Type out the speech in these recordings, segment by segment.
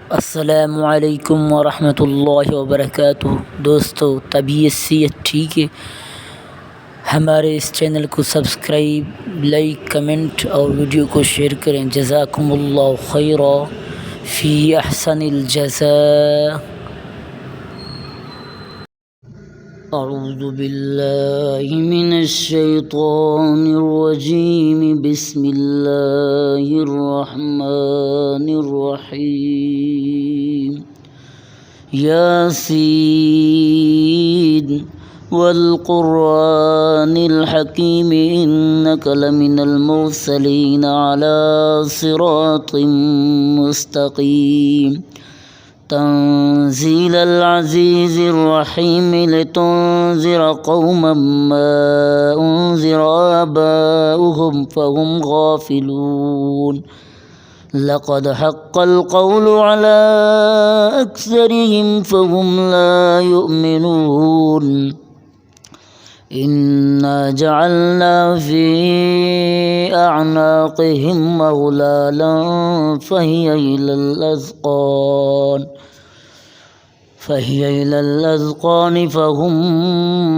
अस्सलामुअलैकुम वरहमतुल्लाहि वबरकातुहू। दोस्तों, तबीयत सेहत ठीक है? हमारे इस चैनल को सब्सक्राइब, लाइक, कमेंट और वीडियो को शेयर करें। जज़ाकुमुल्लाहु खैरा फ़ी अहसनिल जज़ा। अऊज़ु बिल्लाहि मिनश शैतानिर रजीम। बिस्मिल्लाहिर रहमानिर रहीम। यासीन वल क़ुरआनिल हकीम इन्नका लमिनल मुरसलीन अला सिरातिम मुस्तक़ीम। तंज़ीलल अज़ीज़िर रहीम लितुनज़िर क़ौमम मा उनज़िर आबाउहुम फ़हुम गाफ़िलून। लक़द हक़्क़ल क़ौलु अला अक्सरिहिम फ़हुम ला युमिनून। इन्ना जअलना फ़ी अअनाक़िहिम अग़लालन फ़हिय इलल अज़क़ान फ़हुम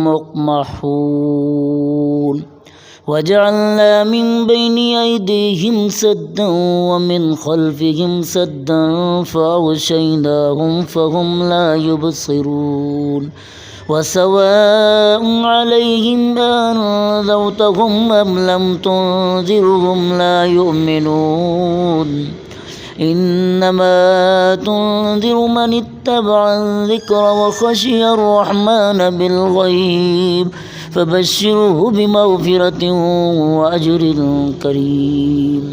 मुक़महून। वजअलना मिन बैनि अयदीहिम सद्दन वमिन ख़ल्फ़िहिम सद्दन फ़अग़शयनाहुम फ़हुम ला युबसिरून। वसवाअन अलैहिम अअन्ज़रतहुम अम लम तुनज़िरहुम ला युमिनून। इन्नमा तुनज़िरु मन इत्तबअ ज़िक्र वख़शिय अर्रहमान बिलग़ैब फ़बश्शिरहु बिमग़फ़िरतिन वअज्रिन करीम।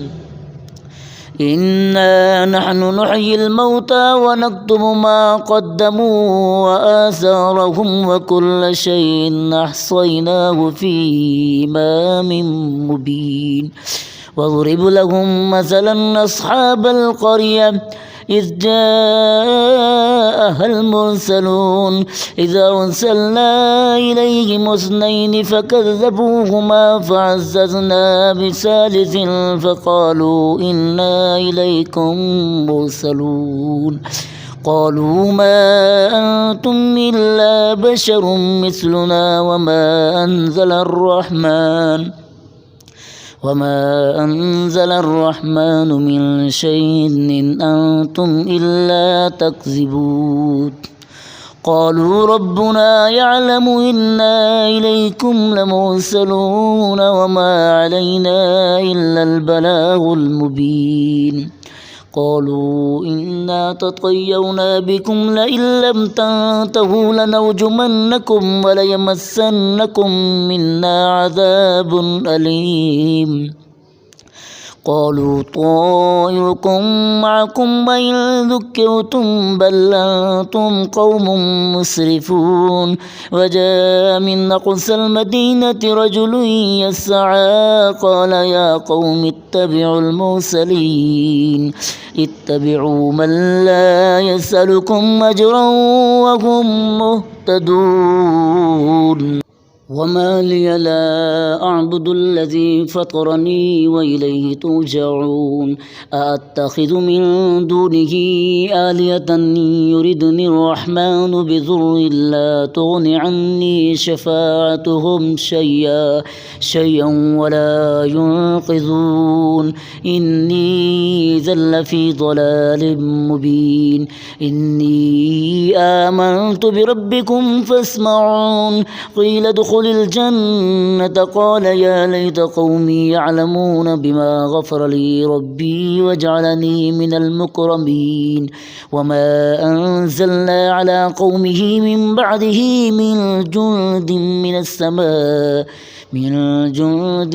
इन्ना नहनु नुह्यिल मौता वनक्तुबु मा क़द्दमू वआसारहुम वकुल्ल शैइन अहसयनाहु फ़ी इमामिन मुबीन। वज़रिब लहुम मसलन अस्हाबल क़र्यह इज़ जाअहल मुरसलून। इज़ अरसलना इलैहिम इस्नैनि फ़कज़्ज़बूहुमा फ़अज़्ज़ज़ना बिसालिसिन फ़क़ालू इन्ना इलैकुम मुरसलून। क़ालू मा अंतुम इल्ला बशरुम मिस्लुना वमा أنزل الرحمن من شيء إن أنتم إلا تكذبون। قالوا ربنا يعلم إنا إليكم لمرسلون وما علينا إلا البلاغ المبين. قالوا إنا تطيرنا بكم لئن لم تنتهوا لنرجمنكم وليمسنكم منا عذاب أليم. قالوا طائركم معكم وإن ذكرتم بل أنتم قوم مسرفون. وجاء من أقصى المدينة رجل يسعى قال يا قوم اتبعوا المرسلين. اتبعوا من لا يسألكم أجرا وهم مهتدون. وما لي لا أعبد الذي فطرني وإليه ترجعون. أأتخذ من دونه آلهة يردني الرحمن بضر لا تغن عني شفاعتهم شيئا ولا ينقذون. إني إذا لفي ضلال مبين. إني آمنت بربكم فاسمعون. قيل ادخل الجنة قال يا ليت قومي يعلمون بما غفر لي ربي وجعلني من المكرمين. وما أنزلنا على قومه من بعده من جند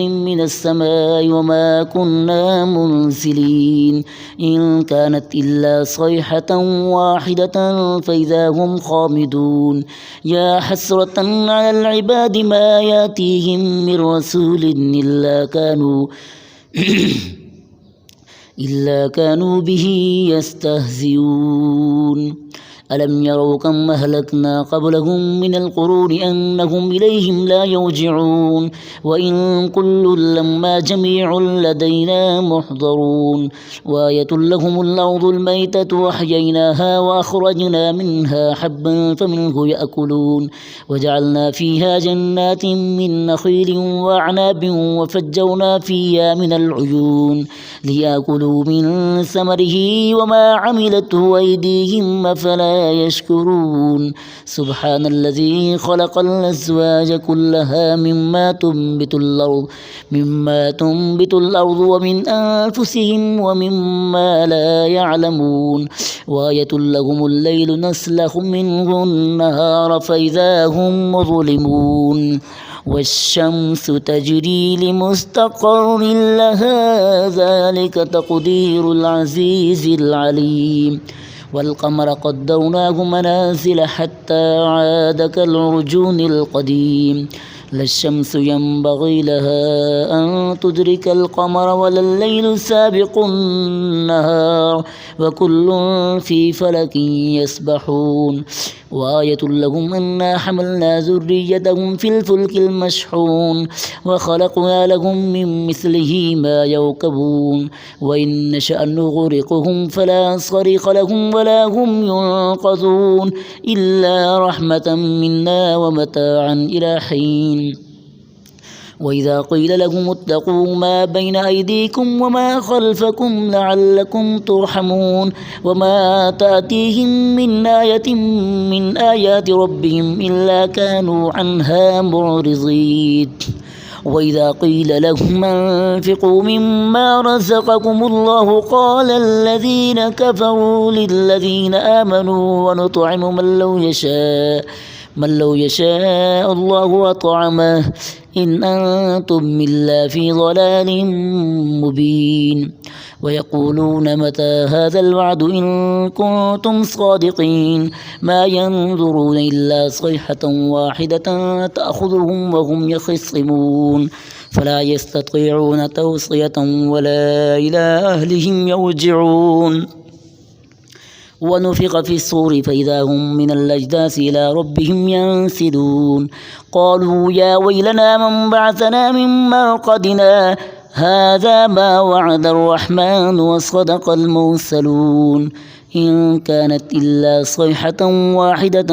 من السماء وما كنا منزلين. إن كانت إلا صيحة واحدة فإذا هم خامدون. يا حسرة على العباد ما يأتيهم من رسول إلا كانوا به يستهزئون. ألم يروا كم أهلكنا قبلهم من القرون أنهم إليهم لا يرجعون وإن كل لما جميع لدينا محضرون وآية لهم الأرض الميتة وأحييناها وأخرجنا منها حبا فمنه يأكلون وجعلنا فيها جنات من نخيل وأعناب وفجرنا فيها من العيون ليأكلوا من ثمره وما عملته أيديهم أفلا يشكرون سبحان الذي خلق الأزواج كلها مما تنبت الأرض ومن أنفسهم ومما لا يعلمون وآية لهم الليل نسلخ منه النهار فإذا هم مظلمون والشمس تجري لمستقر لها ذلك تقدير العزيز العليم والقمر قدرناه منازل حتى عاد كالعرجون القديم لا الشمس ينبغي لها أن تدرك القمر ولا الليل سابق النهار وكل في فلك يسبحون وآية لهم أنا حملنا ذريتهم في الفلك المشحون وخلقنا لهم من مثله ما يركبون وإن نشأ نغرقهم فلا صريخ لهم ولا هم ينقذون إلا رحمة منا ومتاعا إلى حين وإذا قيل لهم اتقوا ما بين أيديكم وما خلفكم لعلكم ترحمون وما تأتيهم من آية من آيات ربهم إلا كانوا عنها معرضين وإذا قيل لهم انفقوا مما رزقكم الله قال الذين كفروا للذين آمنوا ونطعم من لو يشاء الله أطعمه إن أنتم إلا في ضلال مبين ويقولون متى هذا الوعد إن كنتم صادقين ما ينظرون إلا صيحة واحدة تأخذهم وهم يخصمون فلا يستطيعون توصية ولا إلى أهلهم يرجعون ونفخ في الصور فإذا هم من الأجداث إلى ربهم ينسلون قالوا يا ويلنا من بعثنا من مرقدنا هذا ما وعد الرحمن وصدق المرسلون إن كانت إلا صيحة واحدة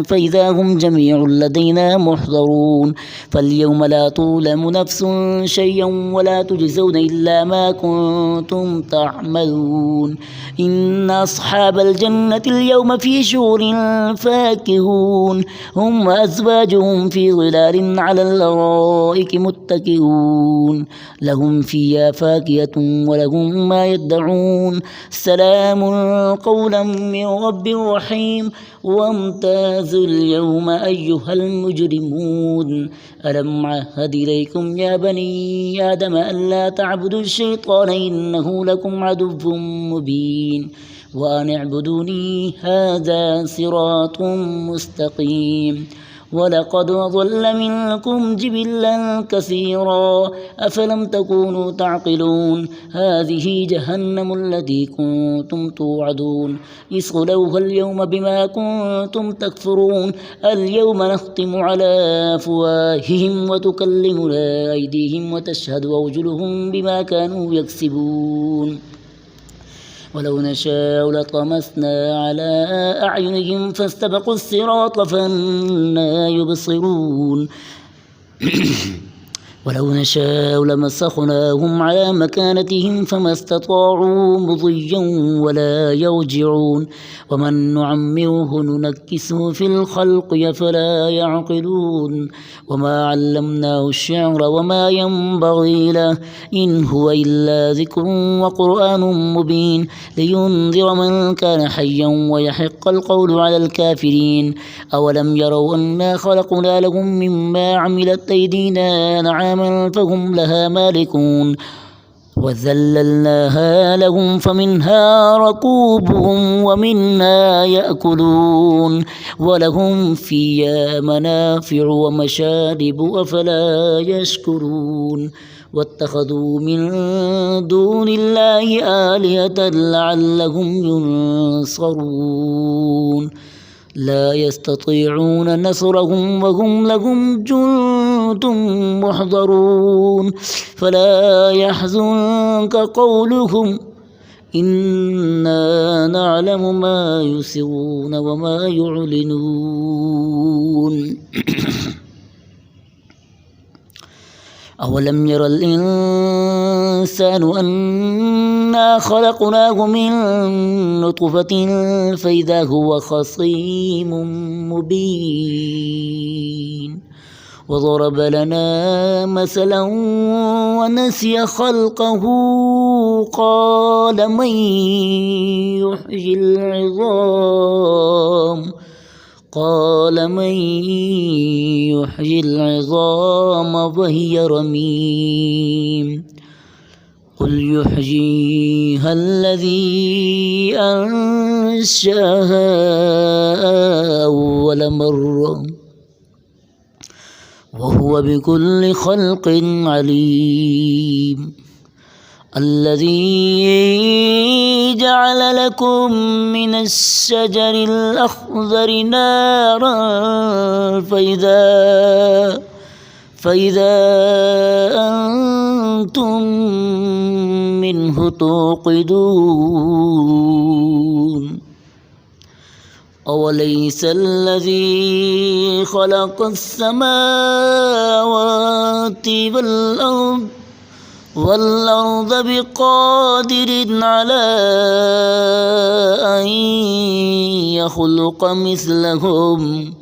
فإذا هم جميع لدينا محضرون فاليوم لا تظلم نفس شيئا ولا تجزون إلا ما كنتم تعملون إن أصحاب الجنة اليوم في شغل فاكهون هم وأزواجهم في ظلال على الأرائك متكئون لهم فيها فاكهة ولهم ما يدعون سلام قولا من رب رحيم وامتازوا اليوم أيها المجرمون ألم عهد إليكم يا بني آدم ألا تعبدوا الشيطان إنه لكم عدو مبين وأن اعبدوني هذا صراط مستقيم ولقد ضل منكم جبلا كثيرا أفلم تكونوا تعقلون هذه جهنم التي كنتم توعدون اصلوها اليوم بما كنتم تكفرون اليوم نختم على أفواههم وتكلمنا أيديهم وتشهد أرجلهم بما كانوا يكسبون ولو نشاء لطمسنا على أعينهم فاستبقوا الصراط فأنى يبصرون ولو نشاء لمسخناهم على مكانتهم فما استطاعوا مضيا ولا يرجعون ومن نعمره ننكسه في الخلق أفلا يعقلون وما علمناه الشعر وما ينبغي له إن هو إلا ذكر وقرآن مبين لينذر من كان حيا ويحق القول على الكافرين أولم يروا أنا خلقنا لهم مما عملت أيدينا نعاما فهم لها مالكون وذللناها لهم فمنها ركوبهم ومنها يأكلون ولهم فيها منافع ومشارب أفلا يشكرون واتخذوا من دون الله آلهة لعلهم ينصرون لا يستطيعون نصرهم وهم لهم جند محضرون فلا يحزنك قولهم إنا نعلم ما يسرون وما يعلنون أولم ير الإنسان أنا خلقناه من نطفة فإذا هو خصيم مبين وضرب لنا مثلا ونسي خلقه قال من يحيي العظام وهي رميم قل يحييها الذي أنشأها أول مرة وهو بكل خلق عليم الذي جعل لكم من الشجر الأخضر نارا فإذا أنتم منه توقدون أوليس الذي خلق السماوات والأرض بقادر على أن يخلق مثلهم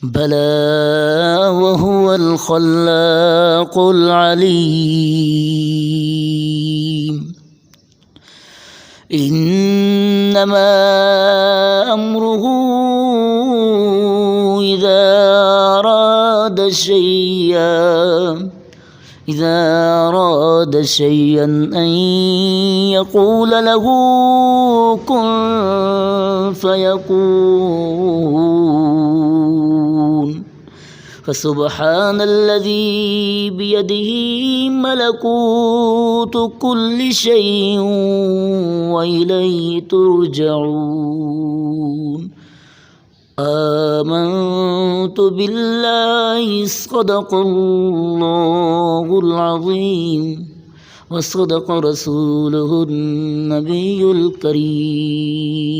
بلى وهو الخلاق العليم إنما أمره إذا أراد شيئا أن يقول له كن فيكون فسبحان الذي بيده ملكوت كل شيء وإليه ترجعون آمنت بالله صدق الله العظيم وصدق رسوله النبي الكريم